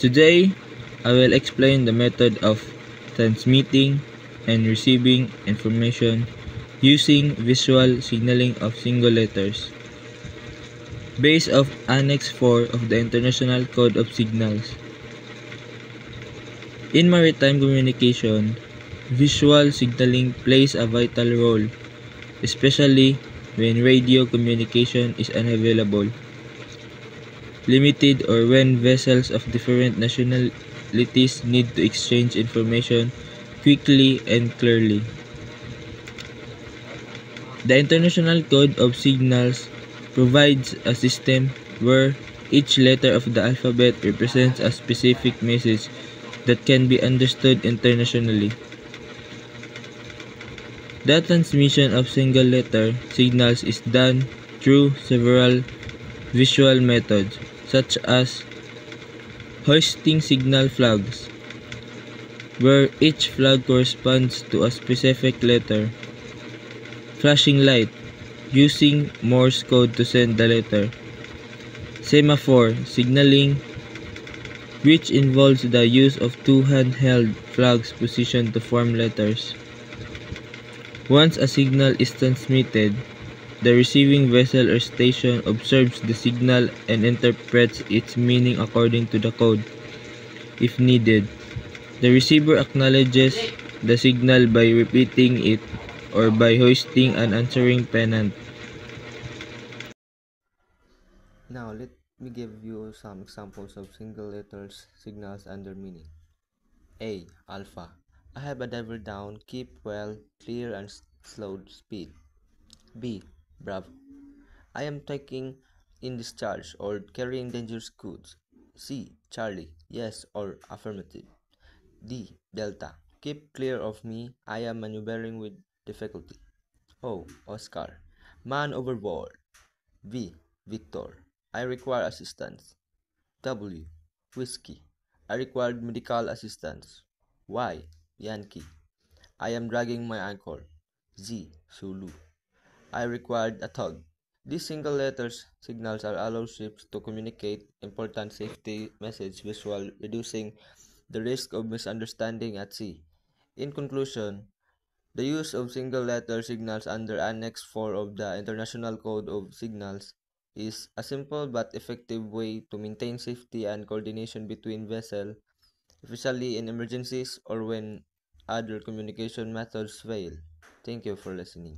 Today, I will explain the method of transmitting and receiving information using visual signaling of single letters, based off Annex 4 of the International Code of Signals. In maritime communication, visual signaling plays a vital role, especially when radio communication is unavailable, limited, or when vessels of different nationalities need to exchange information quickly and clearly. The International Code of Signals provides a system where each letter of the alphabet represents a specific message that can be understood internationally. The transmission of single letter signals is done through several visual methods, such as hoisting signal flags, where each flag corresponds to a specific letter, flashing light, using Morse code to send the letter, semaphore signaling, which involves the use of two handheld flags positioned to form letters. Once a signal is transmitted, the receiving vessel or station observes the signal and interprets its meaning according to the code. If needed, the receiver acknowledges the signal by repeating it or by hoisting an answering pennant. Now let me give you some examples of single letters signals and their meaning. A. Alpha. I have a diver down, keep well, clear and slow speed. B. Bravo. I am taking in discharge or carrying dangerous goods. C. Charlie. Yes or affirmative. D. Delta. Keep clear of me, I am maneuvering with difficulty. O. Oscar. Man overboard. V. Victor. I require assistance. W. Whiskey. I required medical assistance. Y. Yankee. I am dragging my ankle. Z. Zulu. I required a tug. These single letters signals are allow ships to communicate important safety message visual, reducing the risk of misunderstanding at sea. In conclusion, the use of single letter signals under Annex 4 of the International Code of Signals is a simple but effective way to maintain safety and coordination between vessels, especially in emergencies or when other communication methods fail. Thank you for listening.